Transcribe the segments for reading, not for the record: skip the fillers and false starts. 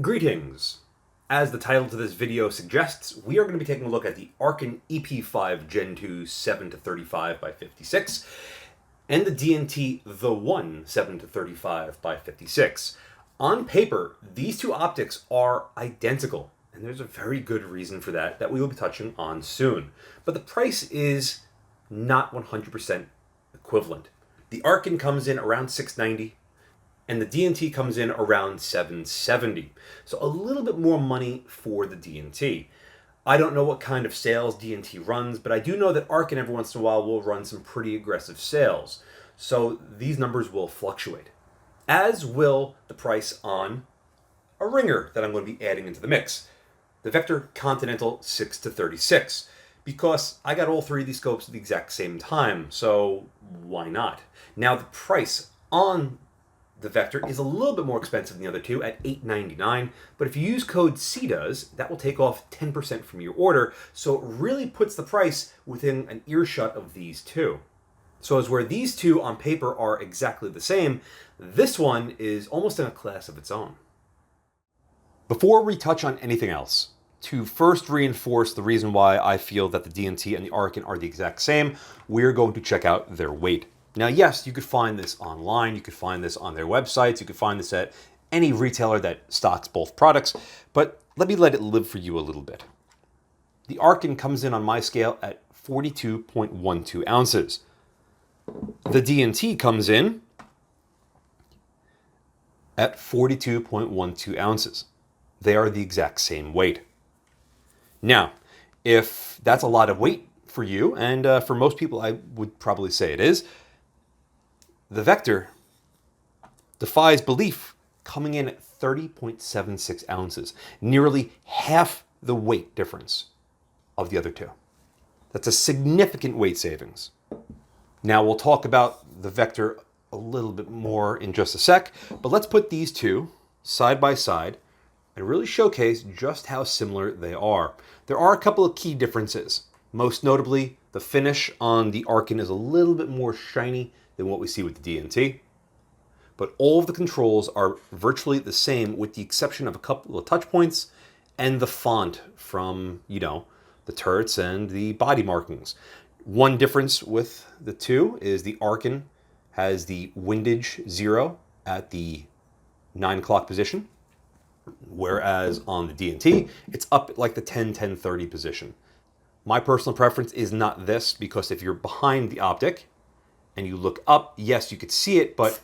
Greetings! As the title to this video suggests, we are going to be taking a look at the Arken EP5 Gen2 7-35 by 56 and the DNT The One 7-35 by 56. On paper, these two optics are identical, and there's a very good reason for that we will be touching on soon. But the price is not 100% equivalent. The Arken comes in around $690. And the DNT comes in around $770. So a little bit more money for the DNT. I don't know what kind of sales DNT runs, but I do know that Arken every once in a while will run some pretty aggressive sales. So these numbers will fluctuate. As will the price on a ringer that I'm going to be adding into the mix. The Vector Continental 6-36. Because I got all three of these scopes at the exact same time, so why not? Now the price on the Vector is a little bit more expensive than the other two at $899, but if you use code CDOES, that will take off 10% from your order, so it really puts the price within an earshot of these two. So as where these two on paper are exactly the same, this one is almost in a class of its own. Before we touch on anything else, to first reinforce the reason why I feel that the DNT and the Arken are the exact same, we're going to check out their weight. Now, yes, you could find this online, you could find this on their websites, you could find this at any retailer that stocks both products, but let it live for you a little bit. The Arken comes in on my scale at 42.12 ounces. The DNT comes in at 42.12 ounces. They are the exact same weight. Now, if that's a lot of weight for you, and for most people I would probably say it is, the Vector defies belief, coming in at 30.76 ounces, nearly half the weight difference of the other two. That's a significant weight savings. Now we'll talk about the Vector a little bit more in just a sec, but let's put these two side by side and really showcase just how similar they are. There are a couple of key differences. Most notably, the finish on the Arken is a little bit more shiny than what we see with the DNT. But all of the controls are virtually the same with the exception of a couple of touch points and the font from, the turrets and the body markings. One difference with the two is the Arken has the windage 0 at the 9 o'clock position, whereas on the DNT, it's up at like the 10-10-30 position. My personal preference is not this, because if you're behind the optic and you look up, yes, you could see it, but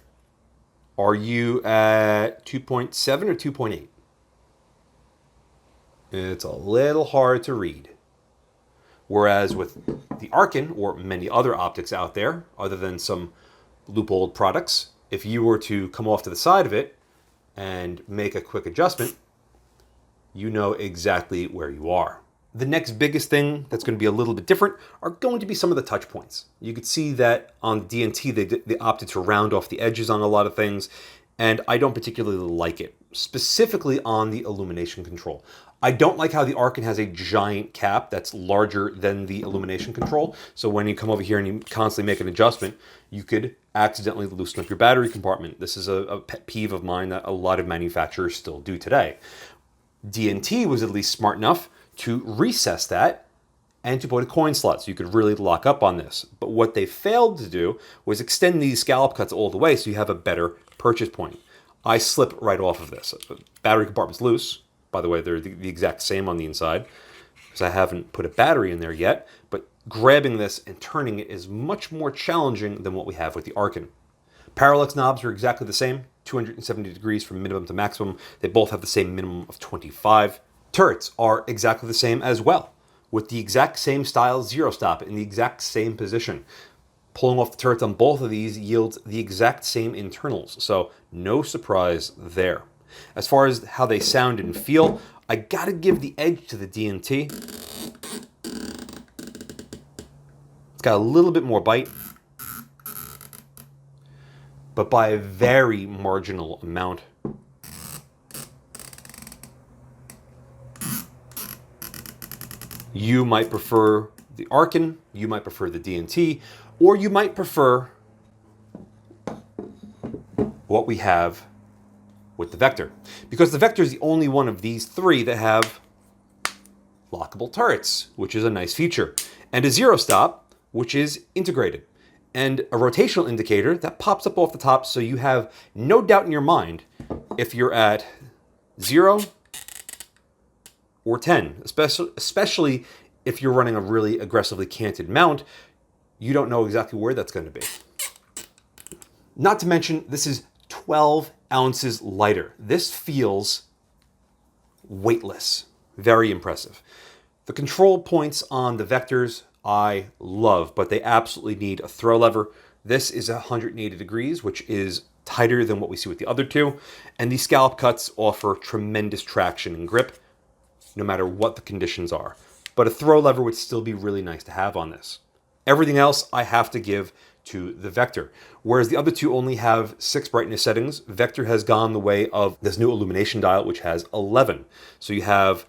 are you at 2.7 or 2.8? It's a little hard to read. Whereas with the Arken, or many other optics out there, other than some loopholed products, if you were to come off to the side of it and make a quick adjustment, you know exactly where you are. The next biggest thing that's going to be a little bit different are going to be some of the touch points. You could see that on the DNT, they opted to round off the edges on a lot of things, and I don't particularly like it, specifically on the illumination control. I don't like how the Arken has a giant cap that's larger than the illumination control, so when you come over here and you constantly make an adjustment, you could accidentally loosen up your battery compartment. This is a pet peeve of mine that a lot of manufacturers still do today. DNT was at least smart enough to recess that and to put a coin slot so you could really lock up on this. But what they failed to do was extend these scallop cuts all the way so you have a better purchase point. I slip right off of this. The battery compartment's loose. By the way, they're the exact same on the inside because I haven't put a battery in there yet, but grabbing this and turning it is much more challenging than what we have with the Arken. Parallax knobs are exactly the same, 270 degrees from minimum to maximum. They both have the same minimum of 25. Turrets are exactly the same as well, with the exact same style zero stop in the exact same position. Pulling off the turrets on both of these yields the exact same internals, so no surprise there. As far as how they sound and feel, I gotta give the edge to the DNT. It's got a little bit more bite, but by a very marginal amount. You might prefer the Arken, you might prefer the DNT, or you might prefer what we have with the Vector, because the Vector is the only one of these three that have lockable turrets, which is a nice feature, and a zero stop, which is integrated, and a rotational indicator that pops up off the top, so you have no doubt in your mind if you're at 0 or 10, especially if you're running a really aggressively canted mount, you don't know exactly where that's going to be. Not to mention, this is 12 ounces lighter. This feels weightless. Very impressive. The control points on the Vectors I love, but they absolutely need a throw lever. This is 180 degrees, which is tighter than what we see with the other two, and these scallop cuts offer tremendous traction and grip, no matter what the conditions are. But a throw lever would still be really nice to have on this. Everything else I have to give to the Vector. Whereas the other two only have 6 brightness settings, Vector has gone the way of this new illumination dial, which has 11. So you have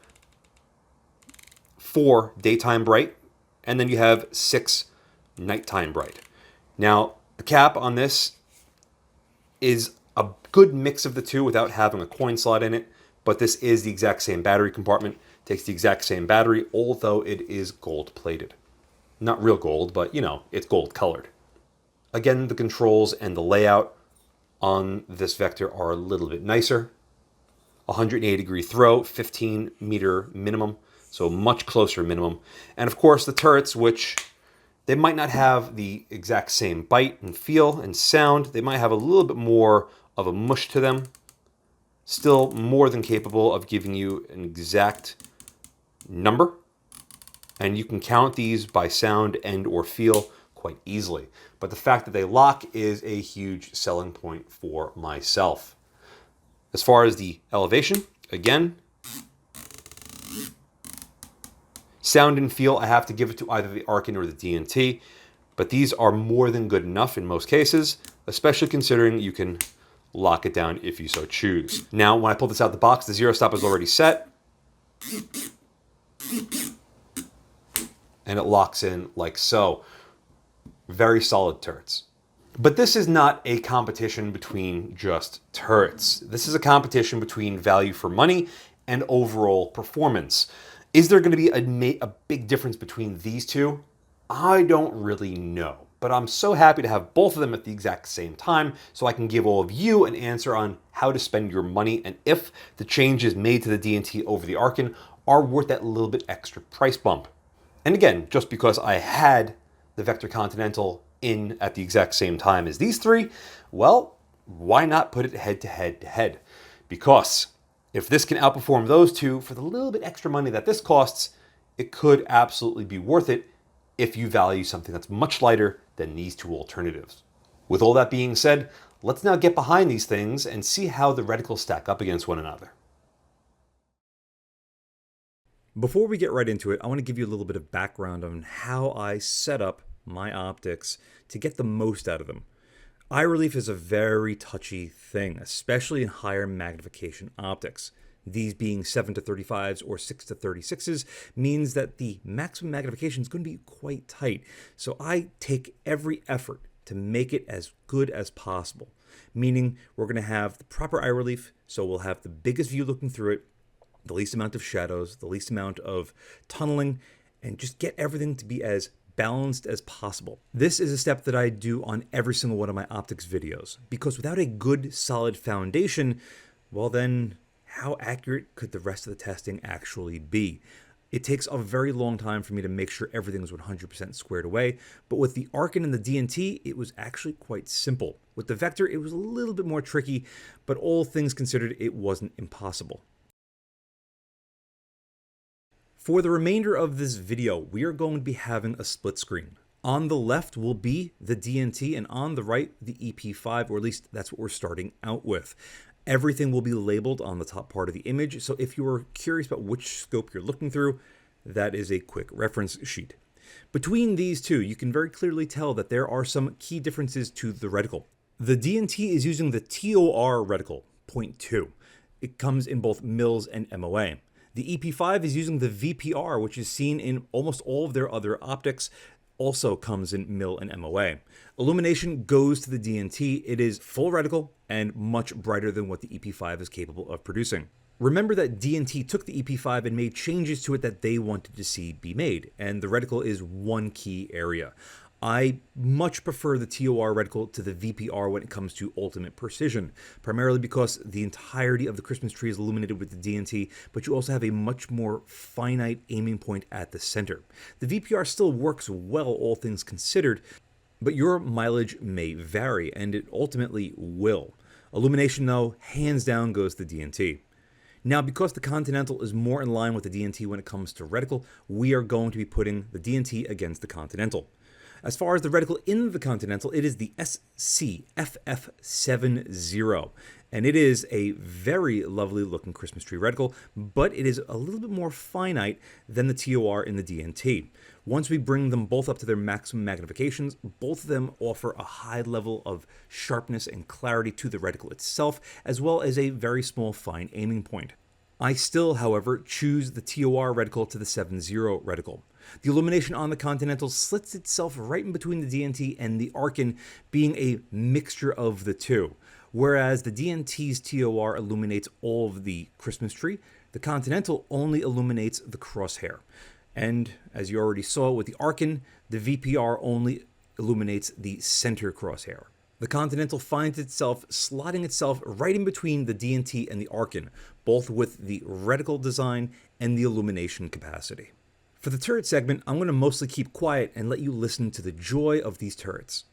4 daytime bright, and then you have 6 nighttime bright. Now, the cap on this is a good mix of the two without having a coin slot in it, but this is the exact same battery compartment, takes the exact same battery, although it is gold plated. Not real gold, but you know, it's gold colored. Again, the controls and the layout on this Vector are a little bit nicer. 180 degree throw, 15 meter minimum, so much closer minimum. And of course the turrets, which they might not have the exact same bite and feel and sound. They might have a little bit more of a mush to them. Still more than capable of giving you an exact number. And you can count these by sound and or feel quite easily. But the fact that they lock is a huge selling point for myself. As far as the elevation, again, sound and feel, I have to give it to either the Arken or the DNT, but these are more than good enough in most cases, especially considering you can lock it down if you so choose. Now, when I pull this out of the box, the zero stop is already set, and it locks in like so. Very solid turrets. But this is not a competition between just turrets. This is a competition between value for money and overall performance. Is there going to be a big difference between these two? I don't really know, but I'm so happy to have both of them at the exact same time so I can give all of you an answer on how to spend your money and if the changes made to the DNT over the Arken are worth that little bit extra price bump. And again, just because I had the Vector Continental in at the exact same time as these three, well, why not put it head to head to head? Because if this can outperform those two for the little bit extra money that this costs, it could absolutely be worth it if you value something that's much lighter than these two alternatives. With all that being said, let's now get behind these things and see how the reticles stack up against one another. Before we get right into it, I want to give you a little bit of background on how I set up my optics to get the most out of them. Eye relief is a very touchy thing, especially in higher magnification optics. These being 7 to 35s or 6 to 36s means that the maximum magnification is going to be quite tight. So I take every effort to make it as good as possible, meaning we're going to have the proper eye relief, so we'll have the biggest view looking through it, the least amount of shadows, the least amount of tunneling, and just get everything to be as balanced as possible. This is a step that I do on every single one of my optics videos, because without a good solid foundation, well then, how accurate could the rest of the testing actually be? It takes a very long time for me to make sure everything's 100% squared away, but with the Arken and the DNT, it was actually quite simple. With the Vector, it was a little bit more tricky, but all things considered, it wasn't impossible. For the remainder of this video, we are going to be having a split screen. On the left will be the DNT, and on the right, the EP5, or at least that's what we're starting out with. Everything will be labeled on the top part of the image, so if you are curious about which scope you're looking through, that is a quick reference sheet. Between these two, you can very clearly tell that there are some key differences to the reticle. The DNT is using the TOR reticle, 0.2. It comes in both mils and MOA. The EP5 is using the VPR, which is seen in almost all of their other optics. also comes in mil and MOA. Illumination goes to the DNT. It is full reticle and much brighter than what the EP5 is capable of producing. Remember that DNT took the EP5 and made changes to it that they wanted to see be made, and the reticle is one key area. I much prefer the TOR reticle to the VPR when it comes to ultimate precision, primarily because the entirety of the Christmas tree is illuminated with the DNT, but you also have a much more finite aiming point at the center. The VPR still works well, all things considered, but your mileage may vary, and it ultimately will. Illumination, though, hands down goes to the DNT. Now, because the Continental is more in line with the DNT when it comes to reticle, we are going to be putting the DNT against the Continental. As far as the reticle in the Continental, it is the SCFF70, and it is a very lovely looking Christmas tree reticle, but it is a little bit more finite than the TOR in the DNT. Once we bring them both up to their maximum magnifications, both of them offer a high level of sharpness and clarity to the reticle itself, as well as a very small fine aiming point. I still, however, choose the TOR reticle to the 70 reticle. The illumination on the Continental slits itself right in between the DNT and the Arken, being a mixture of the two. Whereas the DNT's TOR illuminates all of the Christmas tree, the Continental only illuminates the crosshair. And as you already saw with the Arken, the VPR only illuminates the center crosshair. The Continental finds itself slotting itself right in between the DNT and the Arken, both with the reticle design and the illumination capacity. For the turret segment, I'm going to mostly keep quiet and let you listen to the joy of these turrets.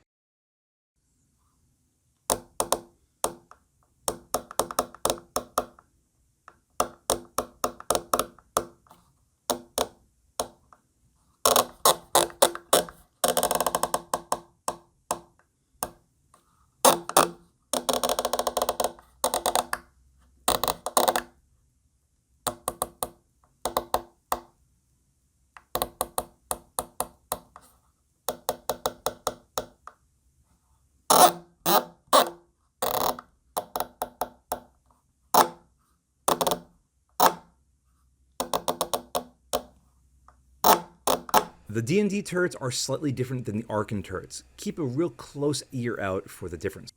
The D&D turrets are slightly different than the Arken turrets. Keep a real close ear out for the difference.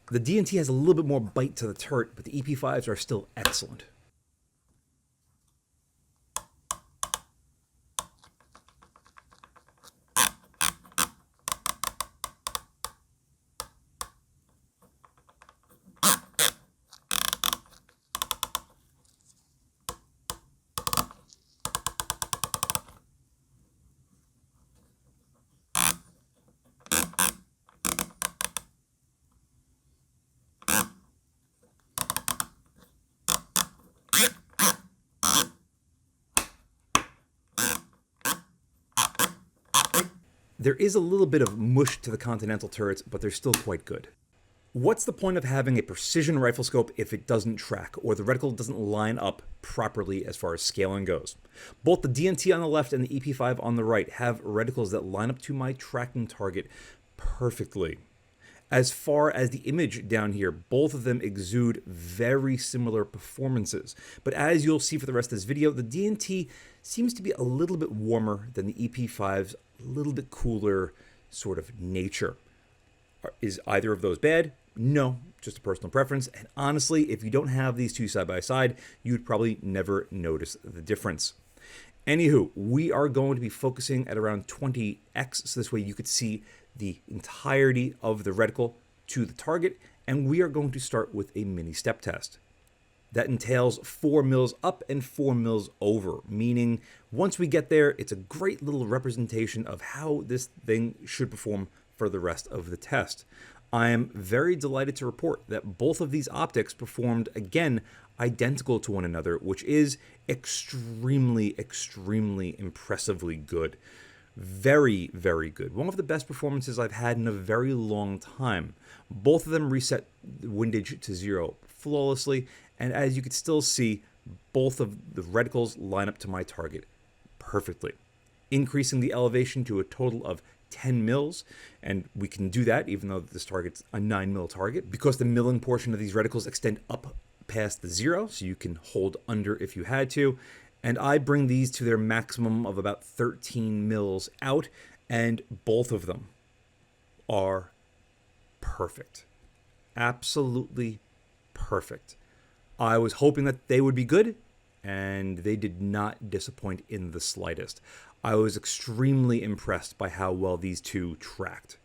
The DNT has a little bit more bite to the turret, but the EP5s are still excellent. There is a little bit of mush to the Continental turrets, but they're still quite good. What's the point of having a precision rifle scope if it doesn't track, or the reticle doesn't line up properly as far as scaling goes? Both the DNT on the left and the EP5 on the right have reticles that line up to my tracking target perfectly. As far as the image down here, both of them exude very similar performances. But as you'll see for the rest of this video, the DNT seems to be a little bit warmer than the EP5's a little bit cooler sort of nature. Is either of those bad? No, just a personal preference. And honestly, if you don't have these two side by side, you'd probably never notice the difference. Anywho, we are going to be focusing at around 20x, so this way you could see the entirety of the reticle to the target, and we are going to start with a mini step test. That entails 4 mils up and 4 mils over, meaning once we get there, it's a great little representation of how this thing should perform for the rest of the test. I am very delighted to report that both of these optics performed, again, identical to one another, which is extremely, extremely impressively good. Very, very good. One of the best performances I've had in a very long time. Both of them reset windage to 0 flawlessly, and as you can still see, both of the reticles line up to my target perfectly, increasing the elevation to a total of 10 mils, and we can do that even though this target's a 9 mil target, because the milling portion of these reticles extend up past the 0, so you can hold under if you had to, and I bring these to their maximum of about 13 mils out, and both of them are perfect. Absolutely perfect. I was hoping that they would be good, and they did not disappoint in the slightest. I was extremely impressed by how well these two tracked.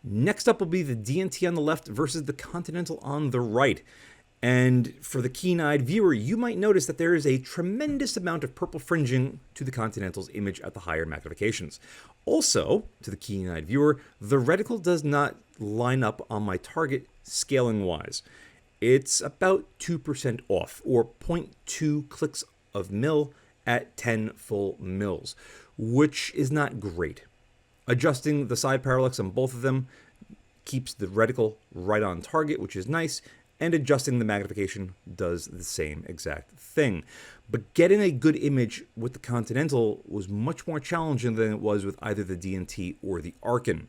Next up will be the DNT on the left versus the Continental on the right. And for the keen-eyed viewer, you might notice that there is a tremendous amount of purple fringing to the Continental's image at the higher magnifications. Also, to the keen-eyed viewer, the reticle does not line up on my target scaling-wise. It's about 2% off, or 0.2 clicks of mil at 10 full mils, which is not great. Adjusting the side parallax on both of them keeps the reticle right on target, which is nice, and adjusting the magnification does the same exact thing. But getting a good image with the Continental was much more challenging than it was with either the DNT or the Arken.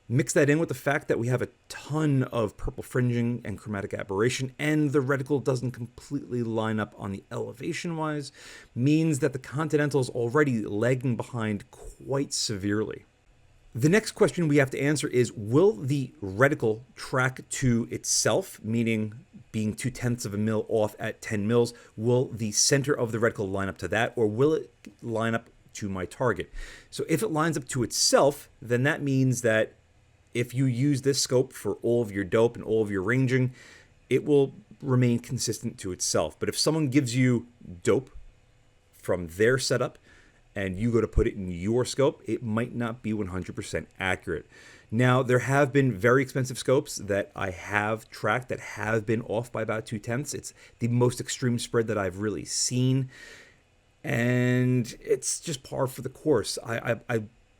Mix that in with the fact that we have a ton of purple fringing and chromatic aberration, and the reticle doesn't completely line up on the elevation-wise, means that the Continental is already lagging behind quite severely. The next question we have to answer is, will the reticle track to itself, meaning being 0.2 of a mil off at 10 mils? Will the center of the reticle line up to that, or will it line up to my target? So if it lines up to itself, then that means that if you use this scope for all of your dope and all of your ranging, it will remain consistent to itself. But if someone gives you dope from their setup and you go to put it in your scope, it might not be 100% accurate. Now, there have been very expensive scopes that I have tracked that have been off by about 0.2. It's the most extreme spread that I've really seen, and it's just par for the course.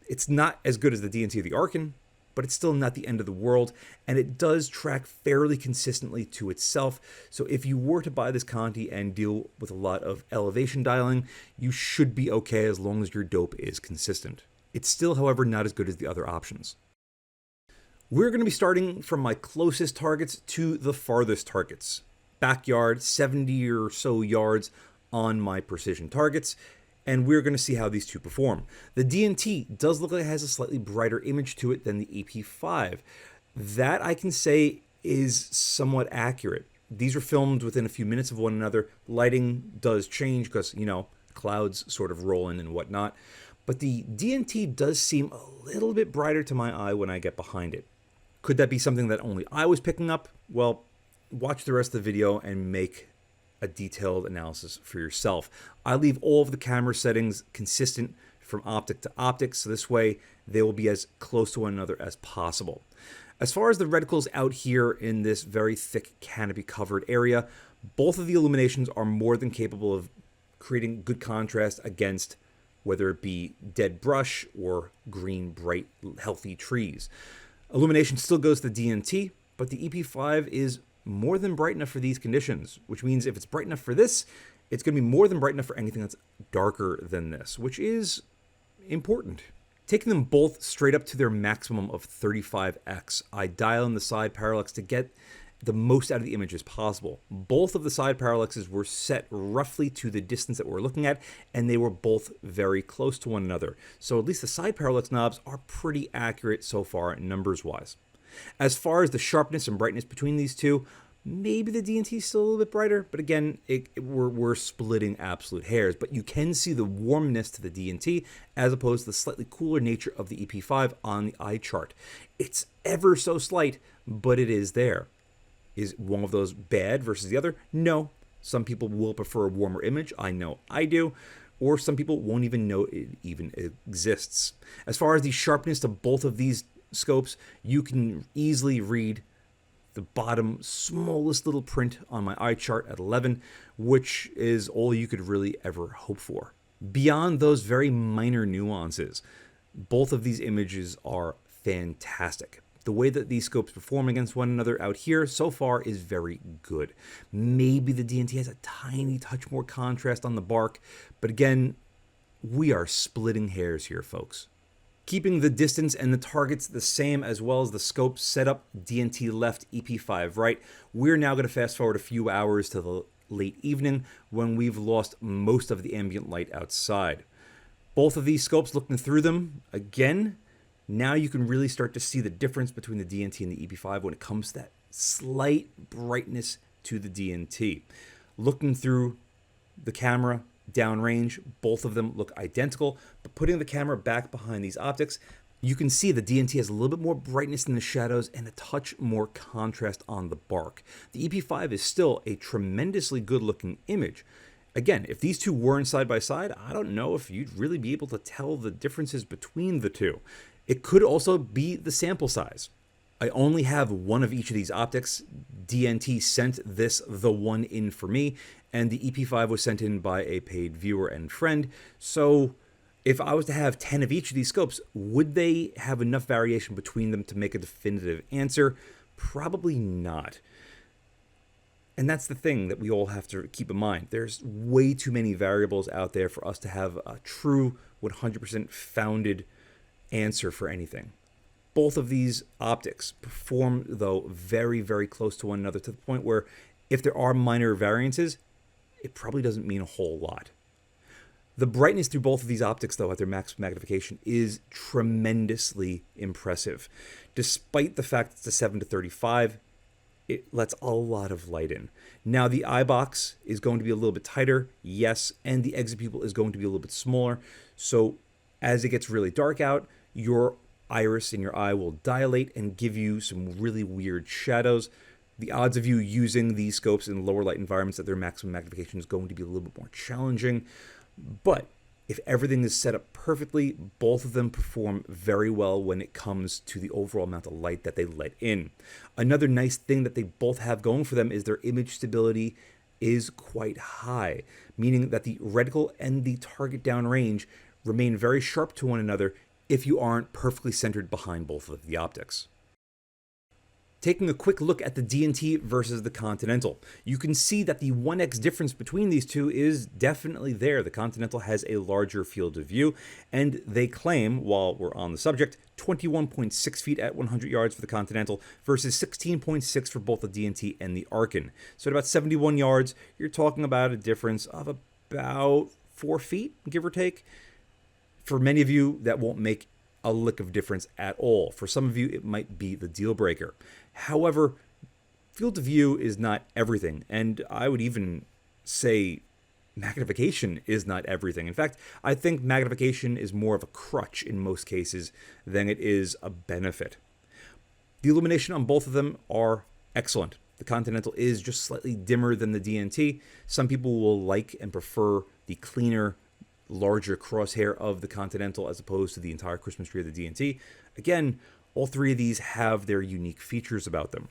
It's not as good as the DNT or the Arken, but it's still not the end of the world, and it does track fairly consistently to itself. So if you were to buy this Conti and deal with a lot of elevation dialing, you should be okay as long as your dope is consistent. It's still, however, not as good as the other options. We're going to be starting from my closest targets to the farthest targets. Backyard, 70 or so yards on my precision targets, and we're going to see how these two perform. The DNT does look like it has a slightly brighter image to it than the EP5. That, I can say, is somewhat accurate. These are filmed within a few minutes of one another. Lighting does change because, clouds sort of roll in and whatnot. But the DNT does seem a little bit brighter to my eye when I get behind it. Could that be something that only I was picking up? Well, watch the rest of the video and make a detailed analysis for yourself. I leave all of the camera settings consistent from optic to optic, so this way they will be as close to one another as possible. As far as the reticles out here in this very thick canopy covered area, both of the illuminations are more than capable of creating good contrast against whether it be dead brush or green, bright, healthy trees. Illumination still goes to the DNT, but the EP5 is more than bright enough for these conditions, which means if it's bright enough for this, it's going to be more than bright enough for anything that's darker than this, which is important. Taking them both straight up to their maximum of 35x, I dial in the side parallax to get the most out of the image as possible. Both of the side parallaxes were set roughly to the distance that we're looking at, and they were both very close to one another. So at least the side parallax knobs are pretty accurate so far numbers-wise. As far as the sharpness and brightness between these two, maybe the DNT is still a little bit brighter, but again, we're splitting absolute hairs. But you can see the warmness to the DNT as opposed to the slightly cooler nature of the EP5 on the eye chart. It's ever so slight, but it is there. Is one of those bad versus the other? No. Some people will prefer a warmer image. I know I do. Or some people won't even know it even exists. As far as the sharpness to both of these scopes, you can easily read the bottom smallest little print on my eye chart at 11, which is all you could really ever hope for. Beyond those very minor nuances, both of these images are fantastic. The way that these scopes perform against one another out here so far is very good. Maybe the DNT has a tiny touch more contrast on the bark, but again, we are splitting hairs here, folks. Keeping the distance and the targets the same, as well as the scope setup, DNT left, EP5 right, we're now going to fast forward a few hours to the late evening when we've lost most of the ambient light outside. Both of these scopes, looking through them, again, now you can really start to see the difference between the DNT and the EP5 when it comes to that slight brightness to the DNT. Looking through the camera, downrange, both of them look identical, but putting the camera back behind these optics, you can see the DNT has a little bit more brightness in the shadows and a touch more contrast on the bark. The EP5 is still a tremendously good looking image. Again, if these two weren't side by side, I don't know if you'd really be able to tell the differences between the two. It could also be the sample size. I only have one of each of these optics. DNT sent this The One in for me, and the EP5 was sent in by a paid viewer and friend. So if I was to have 10 of each of these scopes, would they have enough variation between them to make a definitive answer? Probably not. And that's the thing that we all have to keep in mind. There's way too many variables out there for us to have a true 100% founded answer for anything. Both of these optics perform, though, very, very close to one another, to the point where if there are minor variances, it probably doesn't mean a whole lot. The brightness through both of these optics, though, at their max magnification is tremendously impressive. Despite the fact it's a 7:35, it lets a lot of light in. Now, the Eyebox is going to be a little bit tighter, yes, and the exit pupil is going to be a little bit smaller. So as it gets really dark out, your iris in your eye will dilate and give you some really weird shadows. The odds of you using these scopes in lower light environments at their maximum magnification is going to be a little bit more challenging. But if everything is set up perfectly, both of them perform very well when it comes to the overall amount of light that they let in. Another nice thing that they both have going for them is their image stability is quite high, meaning that the reticle and the target downrange remain very sharp to one another if you aren't perfectly centered behind both of the optics. Taking a quick look at the DNT versus the Continental, you can see that the 1x difference between these two is definitely there. The Continental has a larger field of view, and they claim, while we're on the subject, 21.6 feet at 100 yards for the Continental versus 16.6 for both the DNT and the Arken. So at about 71 yards, you're talking about a difference of about 4 feet, give or take. For many of you, that won't make a lick of difference at all. For some of you, it might be the deal breaker. However, field of view is not everything, and I would even say magnification is not everything. In fact, I think magnification is more of a crutch in most cases than it is a benefit. The illumination on both of them are excellent. The Continental is just slightly dimmer than the DNT. Some people will like and prefer the cleaner, larger crosshair of the Continental as opposed to the entire Christmas tree of the DNT. Again, all three of these have their unique features about them.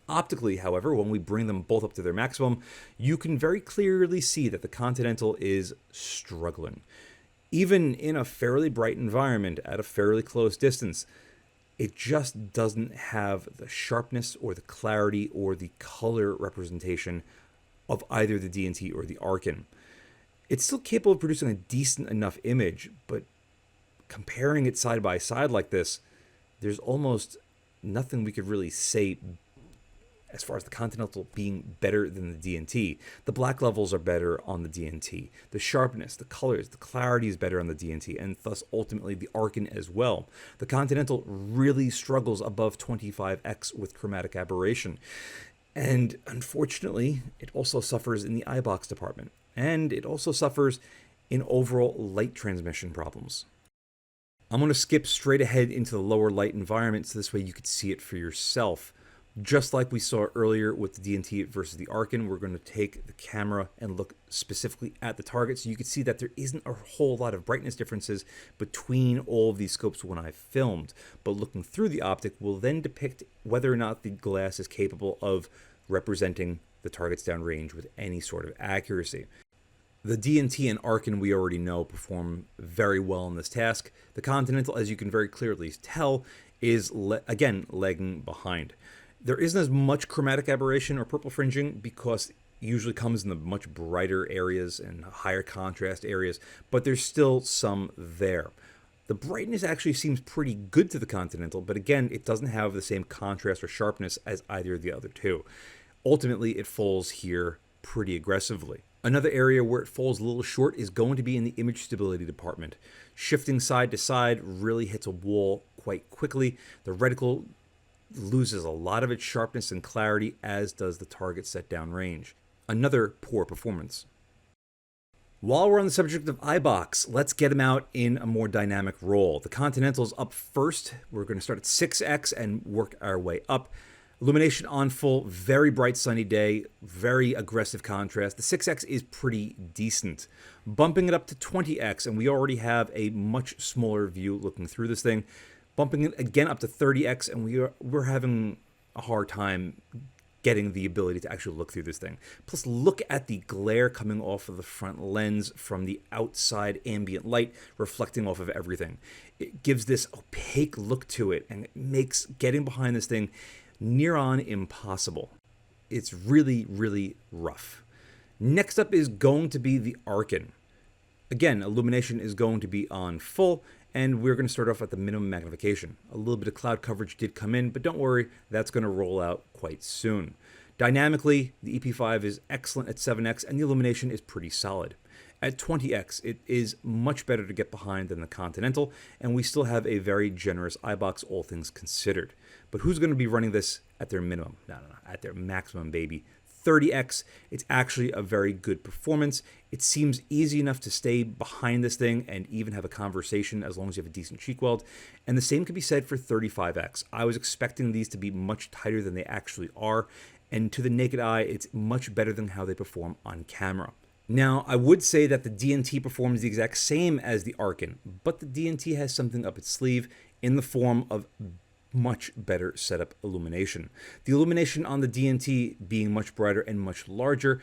Optically, however, when we bring them both up to their maximum, you can very clearly see that the Continental is struggling. Even in a fairly bright environment at a fairly close distance, it just doesn't have the sharpness or the clarity or the color representation of either the DNT or the Arken. It's still capable of producing a decent enough image, but comparing it side by side like this, there's almost nothing we could really say as far as the Continental being better than the DNT. The black levels are better on the DNT. The sharpness, the colors, the clarity is better on the DNT, and thus ultimately the Arken as well. The Continental really struggles above 25x with chromatic aberration. And unfortunately, it also suffers in the Eyebox department. And it also suffers in overall light transmission problems. I'm going to skip straight ahead into the lower light environment so this way you could see it for yourself. Just like we saw earlier with the DNT versus the Arken, we're going to take the camera and look specifically at the target, so you can see that there isn't a whole lot of brightness differences between all of these scopes when I filmed. But looking through the optic will then depict whether or not the glass is capable of representing the targets downrange with any sort of accuracy. The DNT and Arken, we already know, perform very well in this task. The Continental, as you can very clearly tell, is again lagging behind. There isn't as much chromatic aberration or purple fringing because it usually comes in the much brighter areas and higher contrast areas, but there's still some there. The brightness actually seems pretty good to the Continental, but again, it doesn't have the same contrast or sharpness as either of the other two. Ultimately, it falls here pretty aggressively. Another area where it falls a little short is going to be in the image stability department. Shifting side to side really hits a wall quite quickly. The reticle loses a lot of its sharpness and clarity, as does the target set downrange. Another poor performance. While we're on the subject of Eyebox, let's get him out in a more dynamic role. The Continental's up first. We're going to start at 6x and work our way up. Illumination on full, very bright sunny day, very aggressive contrast. The 6x is pretty decent. Bumping it up to 20x, and we already have a much smaller view looking through this thing. Bumping it again up to 30x, and we're having a hard time getting the ability to actually look through this thing. Plus, look at the glare coming off of the front lens from the outside ambient light reflecting off of everything. It gives this opaque look to it, and it makes getting behind this thing near on impossible. It's really, really rough. Next up is going to be the Arken. Again, illumination is going to be on full, and we're going to start off at the minimum magnification. A little bit of cloud coverage did come in, but don't worry, that's going to roll out quite soon. Dynamically, the EP5 is excellent at 7x, and the illumination is pretty solid. At 20x, it is much better to get behind than the Continental, and we still have a very generous Eyebox, all things considered. But who's going to be running this at their minimum? No, at their maximum, baby. 30x, it's actually a very good performance. It seems easy enough to stay behind this thing and even have a conversation as long as you have a decent cheek weld. And the same can be said for 35x. I was expecting these to be much tighter than they actually are, and to the naked eye, it's much better than how they perform on camera. Now, I would say that the DNT performs the exact same as the Arken, but the DNT has something up its sleeve in the form of much better setup illumination. The illumination on the DNT, being much brighter and much larger,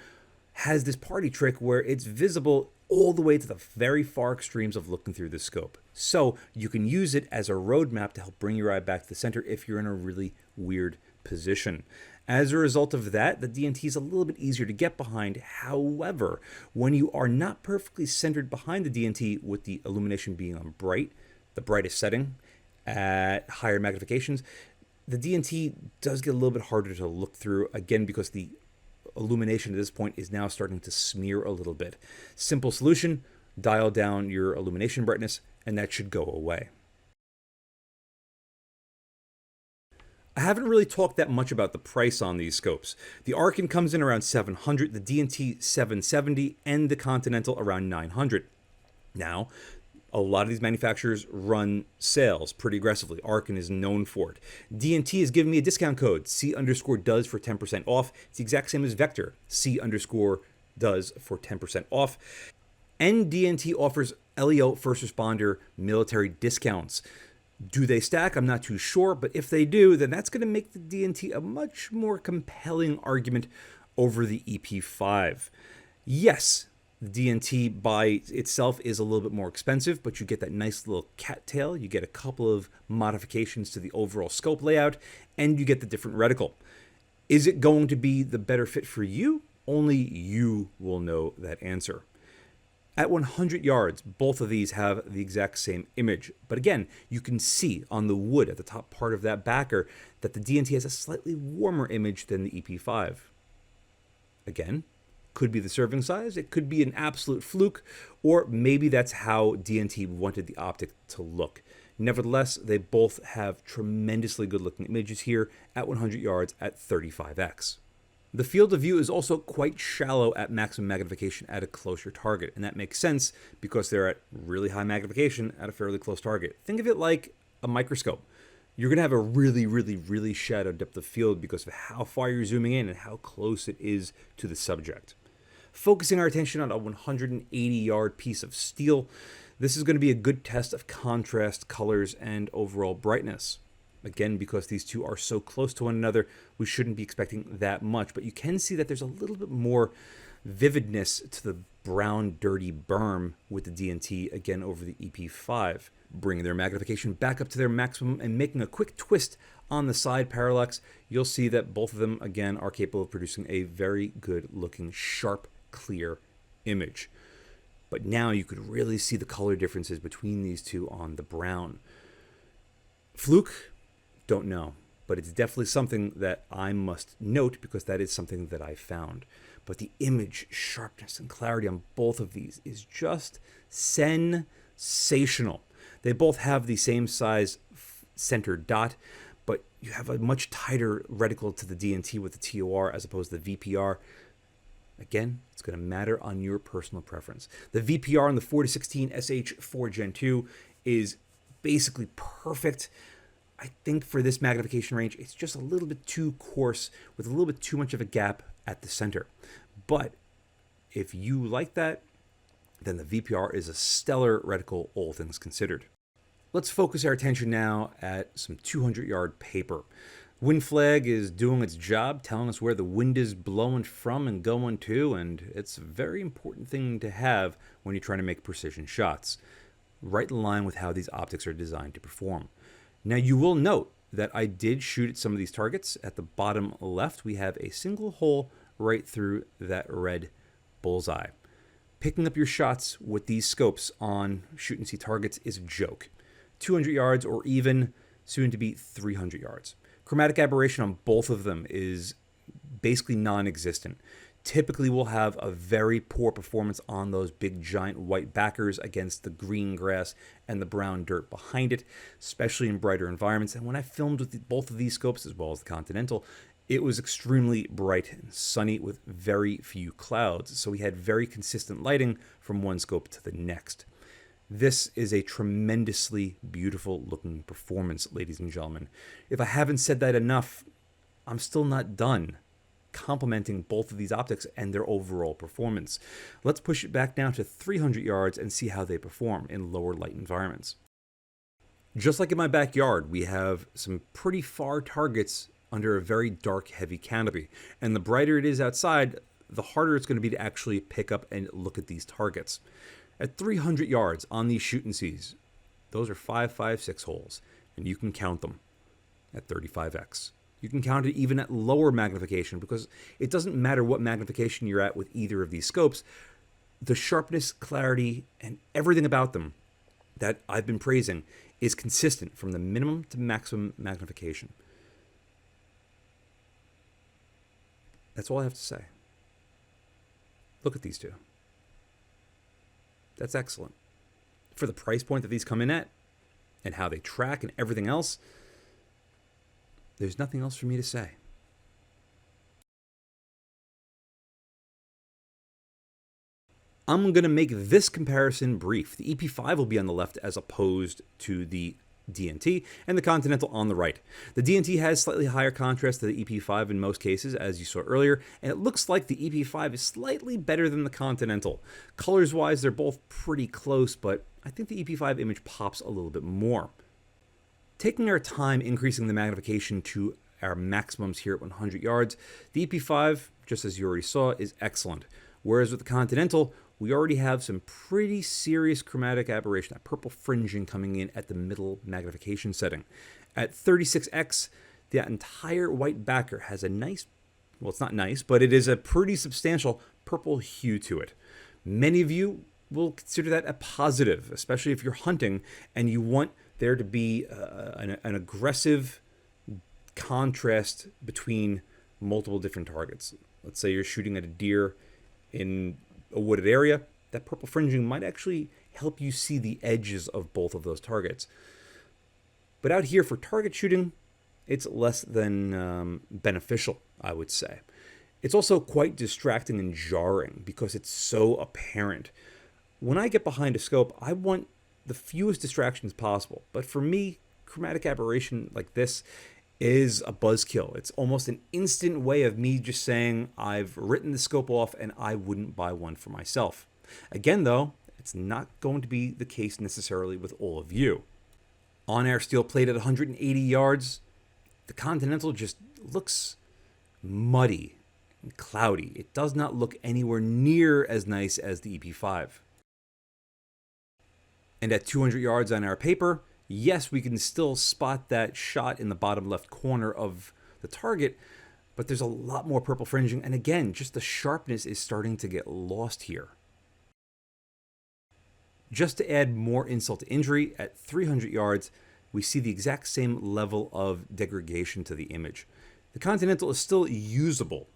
has this party trick where it's visible all the way to the very far extremes of looking through the scope. So you can use it as a roadmap to help bring your eye back to the center if you're in a really weird position. As a result of that, the DNT is a little bit easier to get behind. However, when you are not perfectly centered behind the DNT with the illumination being on bright, the brightest setting, at higher magnifications, the DNT does get a little bit harder to look through, again, because the illumination at this point is now starting to smear a little bit. Simple solution, dial down your illumination brightness, and that should go away. I haven't really talked that much about the price on these scopes. The Arken comes in around $700, the DNT $770, and the Continental around $900. Now, a lot of these manufacturers run sales pretty aggressively. Arken is known for it. DNT is giving me a discount code, C_does for 10% off. It's the exact same as Vector, C_does for 10% off. And DNT offers LEO first responder military discounts. Do they stack? I'm not too sure, but if they do, then that's going to make the DNT a much more compelling argument over the EP5. Yes, the DNT by itself is a little bit more expensive, but you get that nice little cattail, you get a couple of modifications to the overall scope layout, and you get the different reticle. Is it going to be the better fit for you? Only you will know that answer. At 100 yards, both of these have the exact same image. But again, you can see on the wood at the top part of that backer that the DNT has a slightly warmer image than the EP5. Again, could be the serving size, it could be an absolute fluke, or maybe that's how DNT wanted the optic to look. Nevertheless, they both have tremendously good looking images here at 100 yards at 35x. The field of view is also quite shallow at maximum magnification at a closer target, and that makes sense because they're at really high magnification at a fairly close target. Think of it like a microscope. you're going to have a really shallow depth of field because of how far you're zooming in and how close it is to the subject. Focusing our attention on a 180-yard piece of steel, this is going to be a good test of contrast, colors, and overall brightness. Again, because these two are so close to one another, we shouldn't be expecting that much, but you can see that there's a little bit more vividness to the brown, dirty berm with the DNT, again, over the EP5. Bringing their magnification back up to their maximum and making a quick twist on the side parallax, you'll see that both of them, again, are capable of producing a very good-looking, sharp, clear image. But now you could really see the color differences between these two on the brown. Fluke? Don't know, but it's definitely something that I must note because that is something that I found. But the image sharpness and clarity on both of these is just sensational. They both have the same size center dot, but you have a much tighter reticle to the DNT with the TOR as opposed to the VPR. Again, it's going to matter on your personal preference. The VPR on the 4-16 SH4 Gen 2 is basically perfect. I think for this magnification range, it's just a little bit too coarse with a little bit too much of a gap at the center. But if you like that, then the VPR is a stellar reticle, all things considered. Let's focus our attention now at some 200-yard paper. Wind flag is doing its job, telling us where the wind is blowing from and going to, and it's a very important thing to have when you're trying to make precision shots, right in line with how these optics are designed to perform. Now, you will note that I did shoot at some of these targets. At the bottom left, we have a single hole right through that red bullseye. Picking up your shots with these scopes on shoot and see targets is a joke. 200 yards or even soon to be 300 yards. Chromatic aberration on both of them is basically non-existent. Typically, we'll have a very poor performance on those big giant white backers against the green grass and the brown dirt behind it, especially in brighter environments. And when I filmed with both of these scopes, as well as the Continental, it was extremely bright and sunny with very few clouds. So we had very consistent lighting from one scope to the next. This is a tremendously beautiful looking performance, ladies and gentlemen. If I haven't said that enough, I'm still not done complimenting both of these optics and their overall performance. Let's push it back down to 300 yards and see how they perform in lower light environments. Just like in my backyard, we have some pretty far targets under a very dark, heavy canopy. And the brighter it is outside, the harder it's going to be to actually pick up and look at these targets. At 300 yards on these shoot and sees, those are 5.56 holes, and you can count them at 35x. You can count it even at lower magnification because it doesn't matter what magnification you're at with either of these scopes. The sharpness, clarity, and everything about them that I've been praising is consistent from the minimum to maximum magnification. That's all I have to say. Look at these two. That's excellent. For the price point that these come in at and how they track and everything else, there's nothing else for me to say. I'm going to make this comparison brief. The EP5 will be on the left as opposed to the DNT, and the Continental on the right. The DNT has slightly higher contrast to the EP5 in most cases, as you saw earlier, and it looks like the EP5 is slightly better than the Continental. Colors-wise, they're both pretty close, but I think the EP5 image pops a little bit more. Taking our time increasing the magnification to our maximums here at 100 yards, the EP5, just as you already saw, is excellent. Whereas with the Continental, we already have some pretty serious chromatic aberration, that purple fringing coming in at the middle magnification setting. At 36x, that entire white backer has a nice, well, it's not nice, but it is a pretty substantial purple hue to it. Many of you will consider that a positive, especially if you're hunting and you want there to be an aggressive contrast between multiple different targets. Let's say you're shooting at a deer in a wooded area, that purple fringing might actually help you see the edges of both of those targets. But out here for target shooting, it's less than beneficial, I would say. It's also quite distracting and jarring because it's so apparent. When I get behind a scope, I want the fewest distractions possible. But for me, chromatic aberration like this is a buzzkill. It's almost an instant way of me just saying I've written the scope off and I wouldn't buy one for myself. Again, though, it's not going to be the case necessarily with all of you. On-air steel plate at 180 yards, the Continental just looks muddy and cloudy. It does not look anywhere near as nice as the EP5. And at 200 yards on our paper, yes, we can still spot that shot in the bottom left corner of the target, but there's a lot more purple fringing, and again, just the sharpness is starting to get lost here. Just to add more insult to injury, at 300 yards, we see the exact same level of degradation to the image. The Continental is still usable.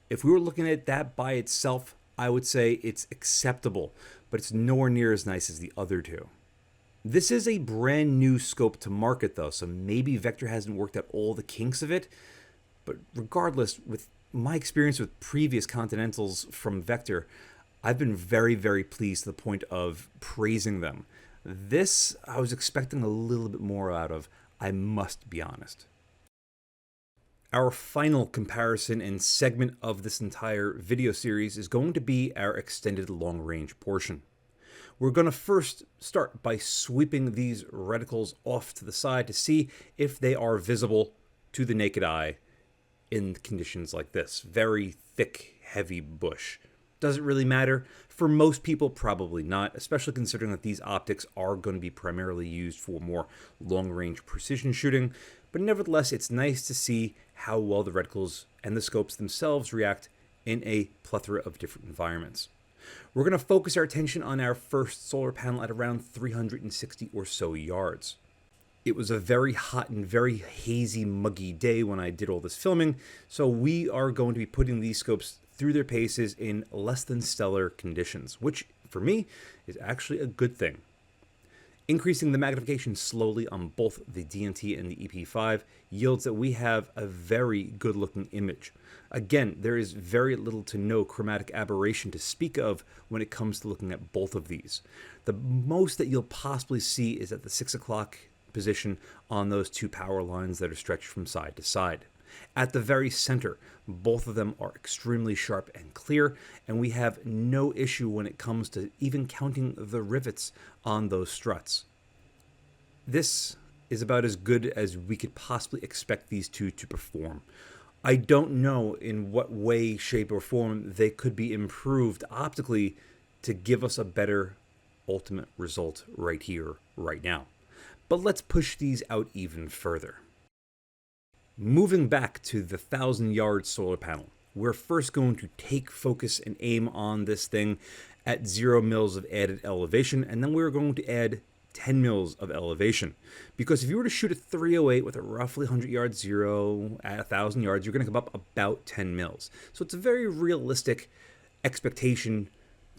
If we were looking at that by itself, I would say it's acceptable, but it's nowhere near as nice as the other two. This is a brand new scope to market though, so maybe Vector hasn't worked out all the kinks of it, but regardless, with my experience with previous Continentals from Vector, I've been very, very pleased to the point of praising them. This, I was expecting a little bit more out of, I must be honest. Our final comparison and segment of this entire video series is going to be our extended long-range portion. We're going to first start by sweeping these reticles off to the side to see if they are visible to the naked eye in conditions like this. Very thick, heavy bush. Does it really matter? For most people, probably not, especially considering that these optics are going to be primarily used for more long-range precision shooting. But nevertheless, it's nice to see how well the reticles and the scopes themselves react in a plethora of different environments. We're going to focus our attention on our first solar panel at around 360 or so yards. It was a very hot and very hazy, muggy day when I did all this filming, so we are going to be putting these scopes through their paces in less than stellar conditions, which for me is actually a good thing. Increasing the magnification slowly on both the DNT and the EP5 yields that we have a very good looking image. Again, there is very little to no chromatic aberration to speak of when it comes to looking at both of these. The most that you'll possibly see is at the 6 o'clock position on those two power lines that are stretched from side to side. At the very center, both of them are extremely sharp and clear, and we have no issue when it comes to even counting the rivets on those struts. This is about as good as we could possibly expect these two to perform. I don't know in what way, shape, or form they could be improved optically to give us a better ultimate result right here, right now. But let's push these out even further. Moving back to the 1,000-yard solar panel, we're first going to take focus and aim on this thing at 0 mils of added elevation, and then we're going to add 10 mils of elevation. Because if you were to shoot a 308 with a roughly 100 yard zero at 1,000 yards, you're going to come up about 10 mils. So it's a very realistic expectation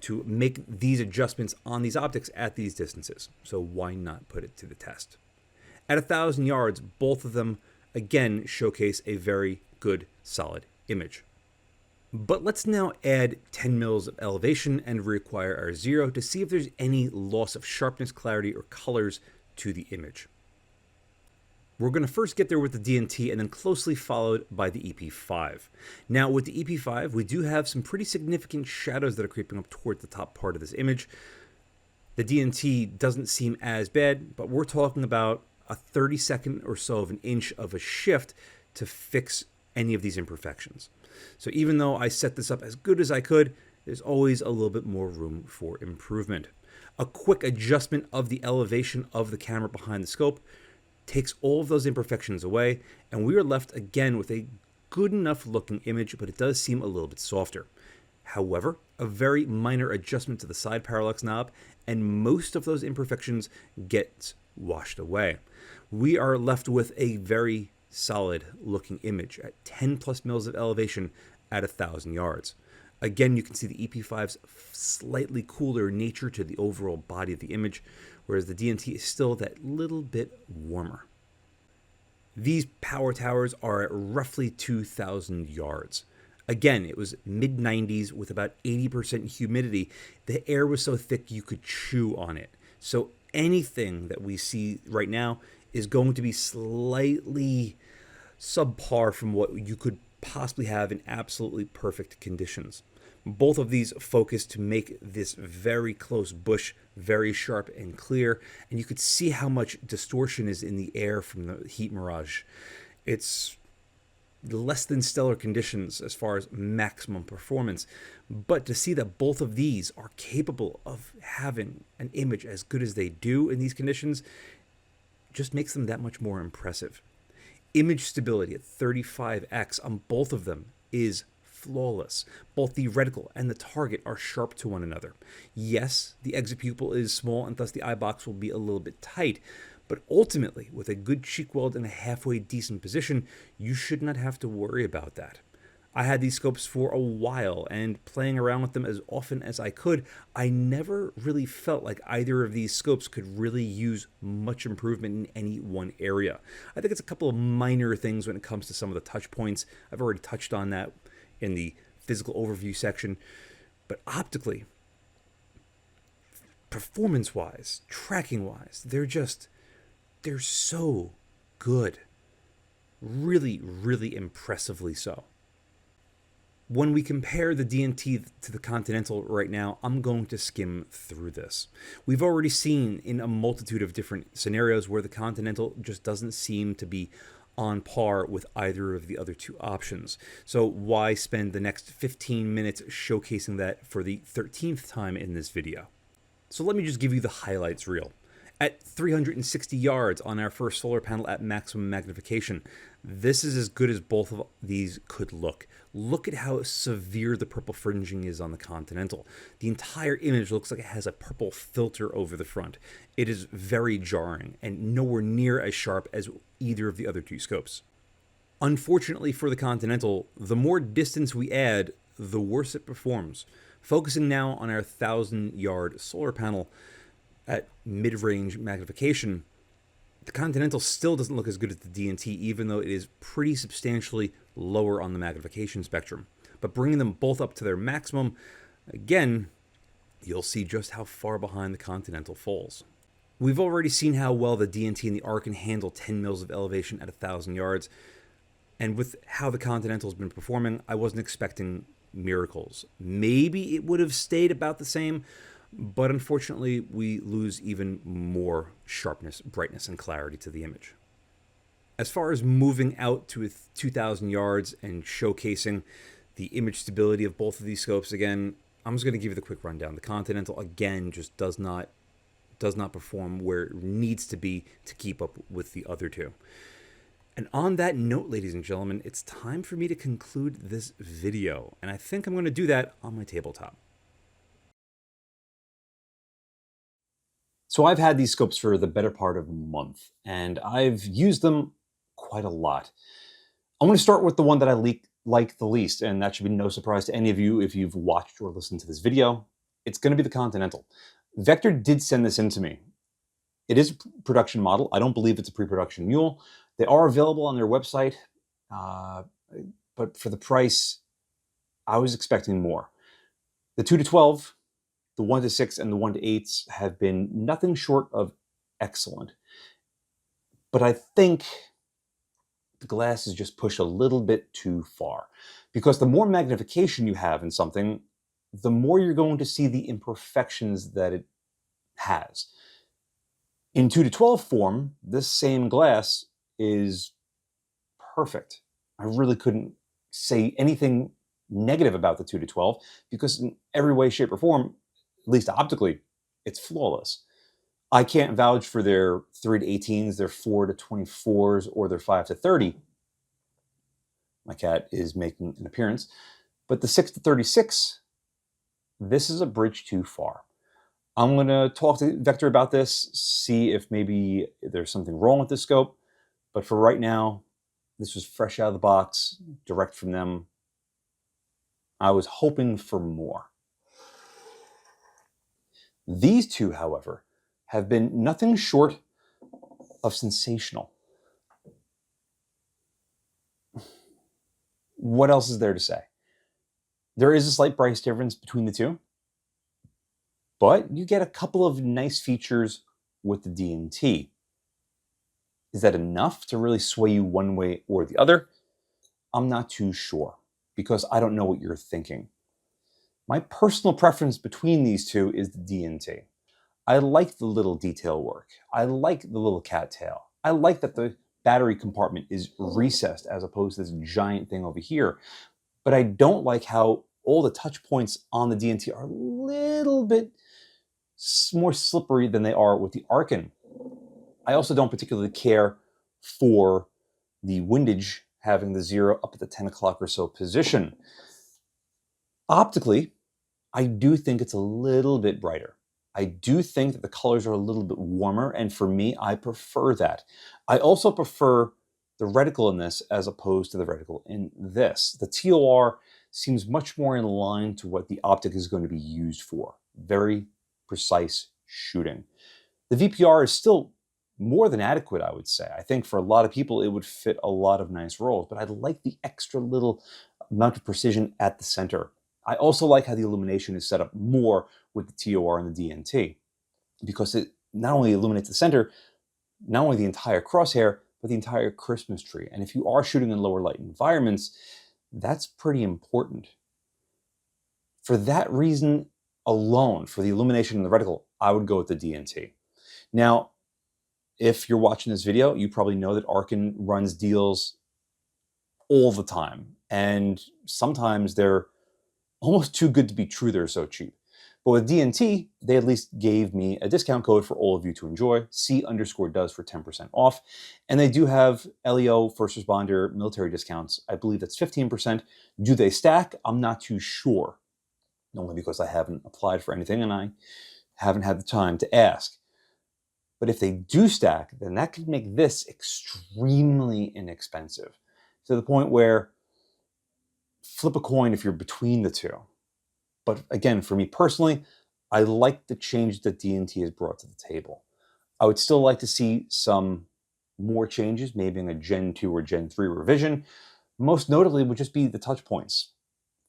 to make these adjustments on these optics at these distances. So why not put it to the test? At 1,000 yards, both of them again showcase a very good, solid image. But let's now add 10 mils of elevation and reacquire our 0 to see if there's any loss of sharpness, clarity, or colors to the image. We're going to first get there with the DNT and then closely followed by the EP5. Now with the EP5, we do have some pretty significant shadows that are creeping up toward the top part of this image. The DNT doesn't seem as bad, but we're talking about a 32nd or so of an inch of a shift to fix any of these imperfections. So even though I set this up as good as I could, there's always a little bit more room for improvement. A quick adjustment of the elevation of the camera behind the scope takes all of those imperfections away, and we are left again with a good enough looking image, but it does seem a little bit softer. However, a very minor adjustment to the side parallax knob, and most of those imperfections get washed away. We are left with a very solid looking image at 10 plus mils of elevation at 1,000 yards. Again, you can see the EP5's slightly cooler nature to the overall body of the image, whereas the DNT is still that little bit warmer. These power towers are at roughly 2,000 yards. Again, it was mid-90s with about 80% humidity. The air was so thick you could chew on it. So anything that we see right now is going to be slightly subpar from what you could possibly have in absolutely perfect conditions. Both of these focus to make this very close bush very sharp and clear, and you could see how much distortion is in the air from the heat mirage. It's less than stellar conditions as far as maximum performance, but to see that both of these are capable of having an image as good as they do in these conditions just makes them that much more impressive. Image stability at 35x on both of them is flawless. Both the reticle and the target are sharp to one another. Yes, the exit pupil is small and thus the eye box will be a little bit tight, but ultimately, with a good cheek weld in a halfway decent position, you should not have to worry about that. I had these scopes for a while, and playing around with them as often as I could, I never really felt like either of these scopes could really use much improvement in any one area. I think it's a couple of minor things when it comes to some of the touch points. I've already touched on that in the physical overview section, but optically, performance-wise, tracking-wise, they're so good. Really, really impressively so. When we compare the DNT to the Continental right now, I'm going to skim through this. We've already seen in a multitude of different scenarios where the Continental just doesn't seem to be on par with either of the other two options. So why spend the next 15 minutes showcasing that for the 13th time in this video? So let me just give you the highlights reel. At 360 yards on our first solar panel at maximum magnification, this is as good as both of these could look. Look at how severe the purple fringing is on the Continental. The entire image looks like it has a purple filter over the front. It is very jarring and nowhere near as sharp as either of the other two scopes. Unfortunately for the Continental, the more distance we add, the worse it performs. Focusing now on our 1,000-yard solar panel, at mid-range magnification, the Continental still doesn't look as good as the DNT, even though it is pretty substantially lower on the magnification spectrum. But bringing them both up to their maximum, again, you'll see just how far behind the Continental falls. We've already seen how well the DNT and the Arken handle 10 mils of elevation at 1,000 yards, and with how the Continental's been performing, I wasn't expecting miracles. Maybe it would have stayed about the same, but unfortunately, we lose even more sharpness, brightness, and clarity to the image. As far as moving out to 2,000 yards and showcasing the image stability of both of these scopes, again, I'm just going to give you the quick rundown. The Continental, again, just does not perform where it needs to be to keep up with the other two. And on that note, ladies and gentlemen, it's time for me to conclude this video, and I think I'm going to do that on my tabletop. So I've had these scopes for the better part of a month, and I've used them quite a lot. I'm going to start with the one that I like the least, and that should be no surprise to any of you if you've watched or listened to this video. It's going to be the Continental. Vector did send this in to me. It is a production model. I don't believe it's a pre-production mule. They are available on their website, but for the price, I was expecting more. The 2-12, the 1-6, and the 1-8s have been nothing short of excellent. But I think the glass is just pushed a little bit too far, because the more magnification you have in something, the more you're going to see the imperfections that it has. In 2-12 form, this same glass is perfect. I really couldn't say anything negative about the 2-12 because in every way, shape, or form, at least optically, it's flawless. I can't vouch for their 3-18s, their 4-24s, or their 5-30. My cat is making an appearance. But the 6-36, this is a bridge too far. I'm going to talk to Vector about this, see if maybe there's something wrong with this scope. But for right now, this was fresh out of the box, direct from them. I was hoping for more. These two, however, have been nothing short of sensational. What else is there to say? There is a slight price difference between the two, but you get a couple of nice features with the DNT. Is that enough to really sway you one way or the other? I'm not too sure, because I don't know what you're thinking. My personal preference between these two is the DNT. I like the little detail work. I like the little cattail. I like that the battery compartment is recessed as opposed to this giant thing over here. But I don't like how all the touch points on the DNT are a little bit more slippery than they are with the Arken. I also don't particularly care for the windage having the 0 up at the 10 o'clock or so position. Optically, I do think it's a little bit brighter. I do think that the colors are a little bit warmer, and for me, I prefer that. I also prefer the reticle in this as opposed to the reticle in this. The TOR seems much more in line to what the optic is going to be used for. Very precise shooting. The VPR is still more than adequate, I would say. I think for a lot of people, it would fit a lot of nice roles, but I like the extra little amount of precision at the center. I also like how the illumination is set up more with the TOR and the DNT, because it not only illuminates the center, not only the entire crosshair, but the entire Christmas tree. And if you are shooting in lower light environments, that's pretty important. For that reason alone, for the illumination in the reticle, I would go with the DNT. Now, if you're watching this video, you probably know that Arken runs deals all the time. And sometimes they're almost too good to be true, they're so cheap. But with DNT, they at least gave me a discount code for all of you to enjoy, C_does for 10% off. And they do have LEO, first responder, military discounts. I believe that's 15%. Do they stack? I'm not too sure. Only because I haven't applied for anything and I haven't had the time to ask. But if they do stack, then that could make this extremely inexpensive, to the point where flip a coin if you're between the two. But again, for me personally, I like the change that DNT has brought to the table. I would still like to see some more changes, maybe in a Gen 2 or Gen 3 revision. Most notably would just be the touch points.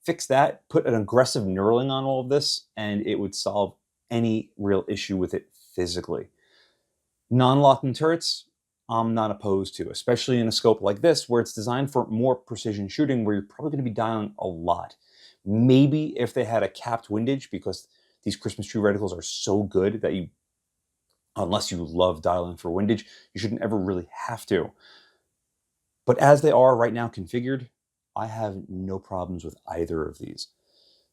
Fix that, put an aggressive knurling on all of this, and it would solve any real issue with it physically. Non-locking turrets, I'm not opposed to, especially in a scope like this where it's designed for more precision shooting, where you're probably going to be dialing a lot. Maybe if they had a capped windage, because these Christmas tree reticles are so good that you, unless you love dialing for windage, you shouldn't ever really have to. But as they are right now configured, I have no problems with either of these.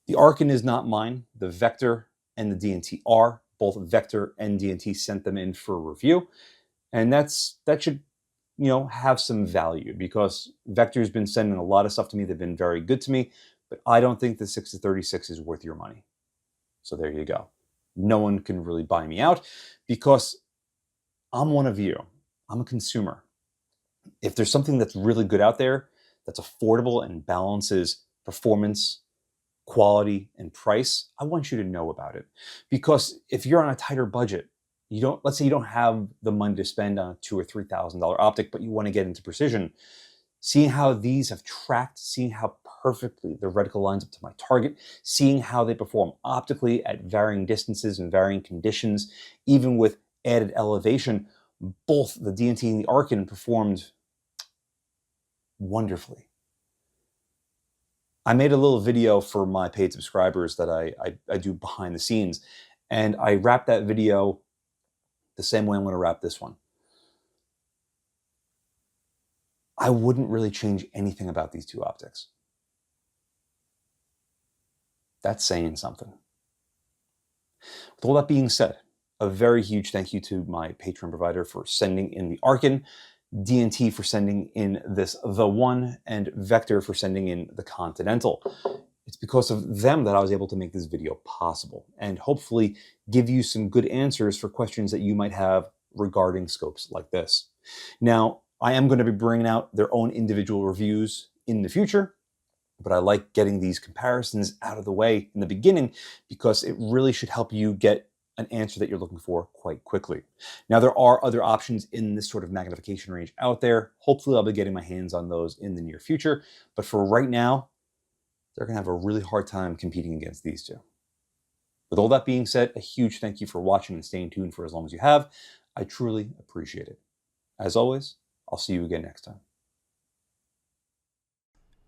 The Arken is not mine. The Vector and the DNT are. Both Vector and DNT sent them in for review. And that should, have some value, because Vector's been sending a lot of stuff to me. They've been very good to me, but I don't think the 6-36 is worth your money. So there you go. No one can really buy me out, because I'm one of you. I'm a consumer. If there's something that's really good out there, that's affordable and balances performance, quality, and price, I want you to know about it. Because if you're on a tighter budget, let's say you don't have the money to spend on a $2,000 or $3,000 optic, but you want to get into precision, seeing how these have tracked, seeing how perfectly the reticle lines up to my target, seeing how they perform optically at varying distances and varying conditions, even with added elevation, both the DNT and the Arken performed wonderfully. I made a little video for my paid subscribers that I do behind the scenes, and I wrapped that video the same way I'm going to wrap this one. I wouldn't really change anything about these two optics. That's saying something. With all that being said, a very huge thank you to my Patreon provider for sending in the Arken, DNT for sending in this The One, and Vector for sending in the Continental. It's because of them that I was able to make this video possible, and hopefully give you some good answers for questions that you might have regarding scopes like this. Now, I am going to be bringing out their own individual reviews in the future, but I like getting these comparisons out of the way in the beginning, because it really should help you get an answer that you're looking for quite quickly. Now, there are other options in this sort of magnification range out there. Hopefully, I'll be getting my hands on those in the near future. But for right now, they're going to have a really hard time competing against these two. With all that being said, a huge thank you for watching and staying tuned for as long as you have. I truly appreciate it. As always, I'll see you again next time.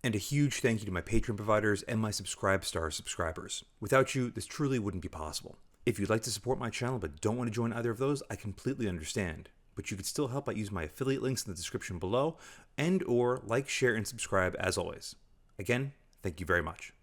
And a huge thank you to my Patreon providers and my Subscribe Star subscribers. Without you, this truly wouldn't be possible. If you'd like to support my channel but don't want to join either of those, I completely understand. But you could still help by using my affiliate links in the description below, and or like, share, and subscribe as always. Again, thank you very much.